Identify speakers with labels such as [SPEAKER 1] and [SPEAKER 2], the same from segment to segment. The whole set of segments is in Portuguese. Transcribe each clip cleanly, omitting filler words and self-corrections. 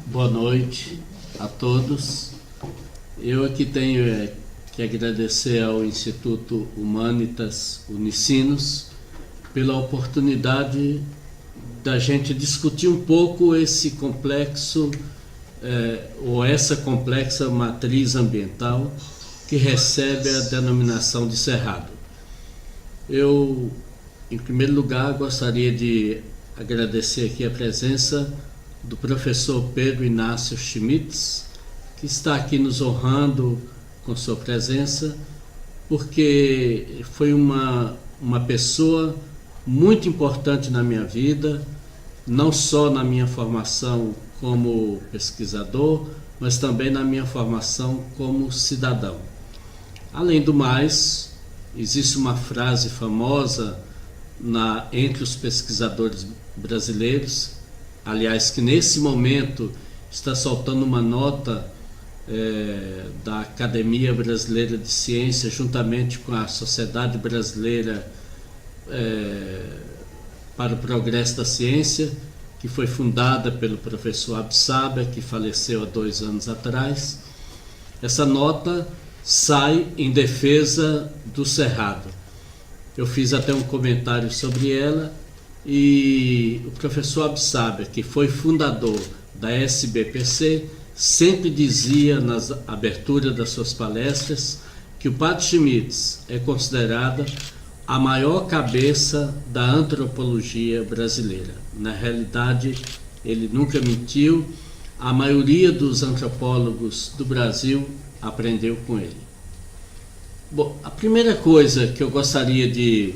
[SPEAKER 1] Boa noite a todos. Eu aqui tenho que agradecer ao Instituto Humanitas Unicinos pela oportunidade da gente discutir um pouco esse complexo, ou essa complexa matriz ambiental que recebe a denominação de Cerrado. Eu, em primeiro lugar, gostaria de agradecer aqui a presença do professor Pedro Inácio Schmitz, que está aqui nos honrando com sua presença, porque foi uma pessoa muito importante na minha vida, não só na minha formação como pesquisador, mas também na minha formação como cidadão. Além do mais, existe uma frase famosa entre os pesquisadores brasileiros, aliás, que nesse momento está soltando uma nota da Academia Brasileira de Ciências, juntamente com a Sociedade Brasileira para o Progresso da Ciência, que foi fundada pelo professor Absaber, que faleceu há 2 anos atrás. Essa nota sai em defesa do Cerrado. Eu fiz até um comentário sobre ela, e o professor Absaber, que foi fundador da SBPC, sempre dizia nas aberturas das suas palestras que o Padre Schmitz é considerada a maior cabeça da antropologia brasileira. Na realidade, ele nunca mentiu. A maioria dos antropólogos do Brasil aprendeu com ele. Bom, a primeira coisa que eu gostaria de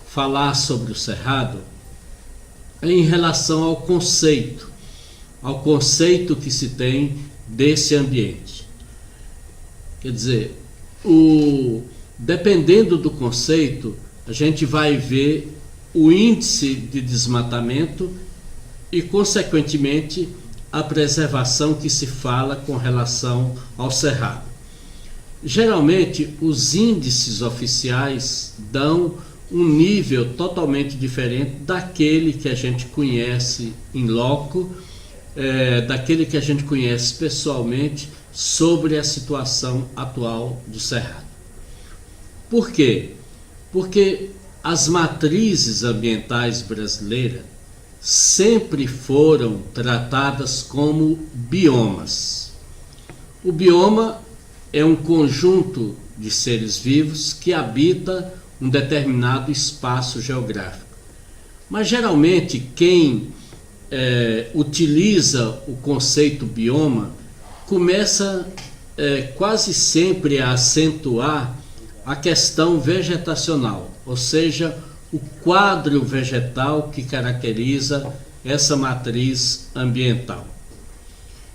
[SPEAKER 1] falar sobre o Cerrado é em relação ao conceito que se tem desse ambiente. Quer dizer, dependendo do conceito, a gente vai ver o índice de desmatamento e, consequentemente, a preservação que se fala com relação ao Cerrado. Geralmente, os índices oficiais dão um nível totalmente diferente daquele que a gente conhece em loco, daquele que a gente conhece pessoalmente sobre a situação atual do Cerrado. Por quê? Porque as matrizes ambientais brasileiras sempre foram tratadas como biomas. O bioma é um conjunto de seres vivos que habita um determinado espaço geográfico. Mas geralmente quem utiliza o conceito bioma começa quase sempre a acentuar a questão vegetacional, ou seja, o quadro vegetal que caracteriza essa matriz ambiental.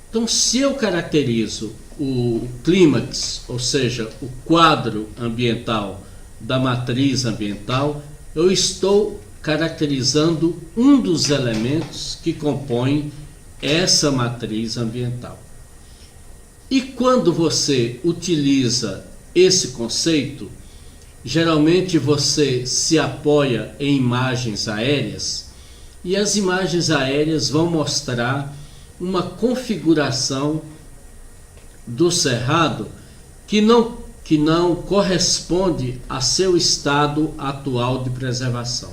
[SPEAKER 1] Então, se eu caracterizo o clímax, ou seja, o quadro ambiental da matriz ambiental, eu estou caracterizando um dos elementos que compõem essa matriz ambiental. E quando você utiliza esse conceito, geralmente você se apoia em imagens aéreas, e as imagens aéreas vão mostrar uma configuração do Cerrado que não corresponde a seu estado atual de preservação.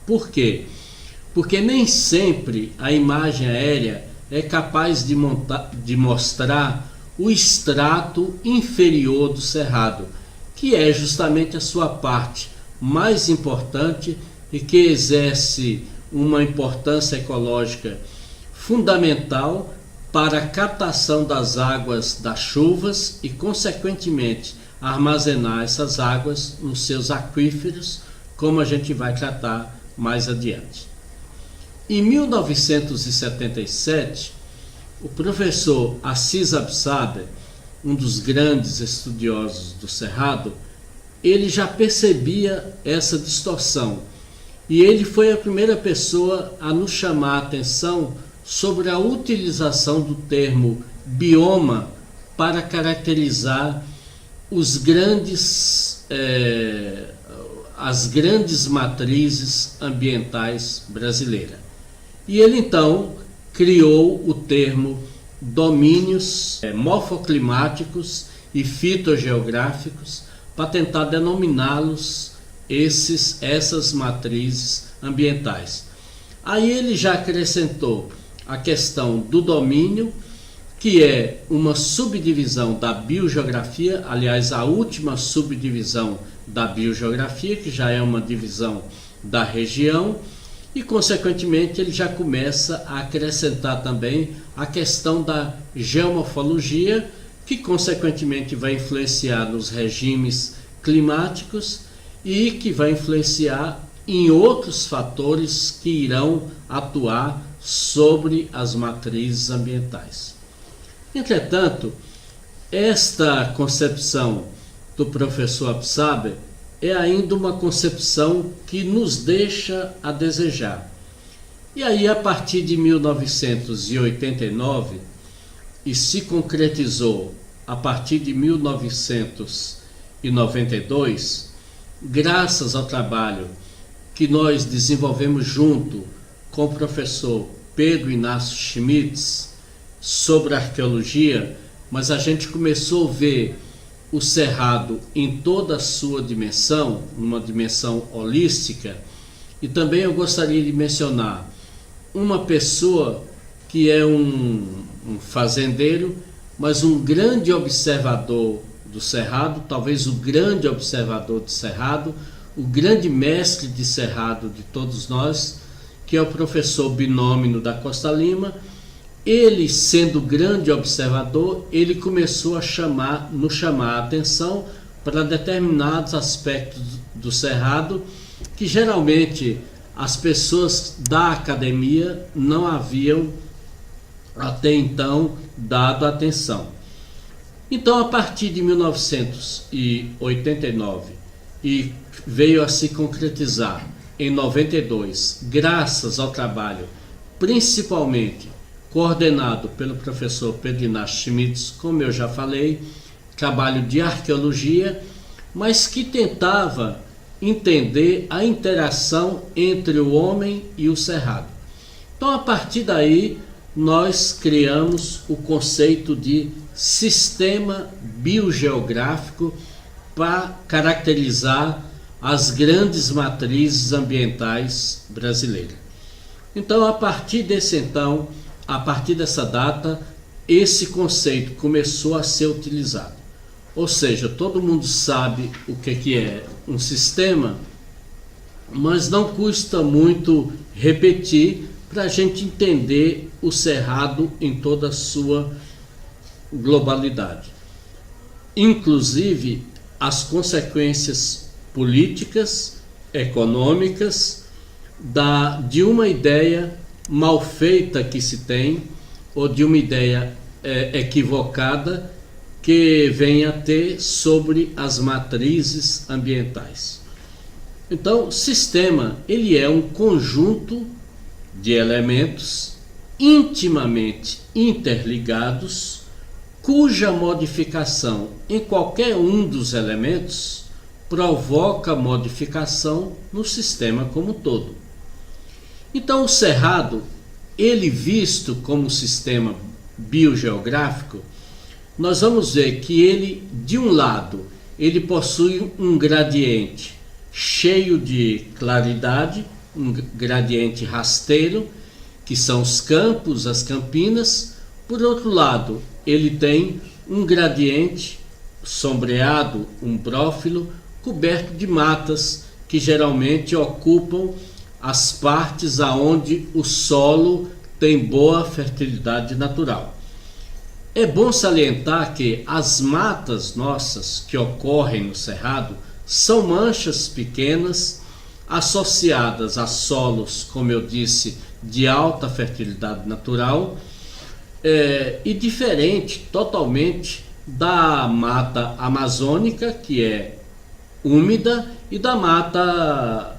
[SPEAKER 1] Por quê? Porque nem sempre a imagem aérea é capaz de mostrar o estrato inferior do Cerrado, que é justamente a sua parte mais importante e que exerce uma importância ecológica fundamental para a captação das águas das chuvas e, consequentemente, armazenar essas águas nos seus aquíferos, como a gente vai tratar mais adiante. Em 1977, o professor Assis Absaber, um dos grandes estudiosos do Cerrado, ele já percebia essa distorção, e ele foi a primeira pessoa a nos chamar a atenção sobre a utilização do termo bioma para caracterizar as grandes matrizes ambientais brasileiras. E ele então criou o termo domínios morfoclimáticos e fitogeográficos para tentar denominá-los essas matrizes ambientais. Aí ele já acrescentou a questão do domínio, que é uma subdivisão da biogeografia, aliás, a última subdivisão da biogeografia, que já é uma divisão da região, e consequentemente ele já começa a acrescentar também a questão da geomorfologia, que consequentemente vai influenciar nos regimes climáticos e que vai influenciar em outros fatores que irão atuar sobre as matrizes ambientais. Entretanto, esta concepção do professor Absaber é ainda uma concepção que nos deixa a desejar. E aí, a partir de 1989, e se concretizou a partir de 1992, graças ao trabalho que nós desenvolvemos junto com o professor Pedro Inácio Schmitz sobre arqueologia, mas a gente começou a ver o cerrado em toda a sua dimensão, numa dimensão holística. E também eu gostaria de mencionar uma pessoa que é um fazendeiro, mas um grande observador do cerrado, talvez o grande observador do cerrado, o grande mestre de cerrado de todos nós, que é o professor Binômino da Costa Lima. Ele, sendo grande observador, ele começou a nos chamar a atenção para determinados aspectos do cerrado que geralmente as pessoas da academia não haviam até então dado atenção. Então, a partir de 1989, e veio a se concretizar em 92, graças ao trabalho principalmente coordenado pelo professor Pedro Inácio Schmitz, como eu já falei, trabalho de arqueologia, mas que tentava entender a interação entre o homem e o cerrado. Então, a partir daí, nós criamos o conceito de sistema biogeográfico para caracterizar as grandes matrizes ambientais brasileiras. Então, a partir dessa data, esse conceito começou a ser utilizado. Ou seja, todo mundo sabe o que é um sistema, mas não custa muito repetir para a gente entender o cerrado em toda a sua globalidade. Inclusive, as consequências políticas, econômicas, de uma ideia mal feita que se tem, ou de uma ideia equivocada que vem a ter sobre as matrizes ambientais. Então, o sistema, ele é um conjunto de elementos intimamente interligados, cuja modificação em qualquer um dos elementos provoca modificação no sistema como um todo. Então, o cerrado, ele visto como sistema biogeográfico, nós vamos ver que ele, de um lado, ele possui um gradiente cheio de claridade, um gradiente rasteiro, que são os campos, as campinas. Por outro lado, ele tem um gradiente sombreado, umbrófilo, coberto de matas, que geralmente ocupam as partes aonde o solo tem boa fertilidade natural. É bom salientar que as matas nossas que ocorrem no cerrado são manchas pequenas associadas a solos, como eu disse, de alta fertilidade natural, e diferente totalmente da mata amazônica, que é úmida, e da mata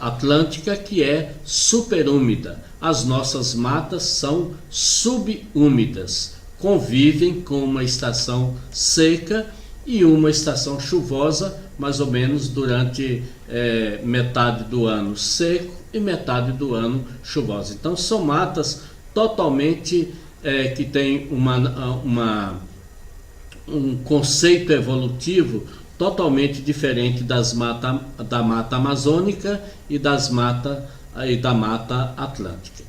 [SPEAKER 1] atlântica, que é superúmida. As nossas matas são subúmidas, convivem com uma estação seca e uma estação chuvosa, mais ou menos durante metade do ano seco e metade do ano chuvosa. Então, são matas totalmente que tem um conceito evolutivo totalmente diferente da mata amazônica e da mata atlântica.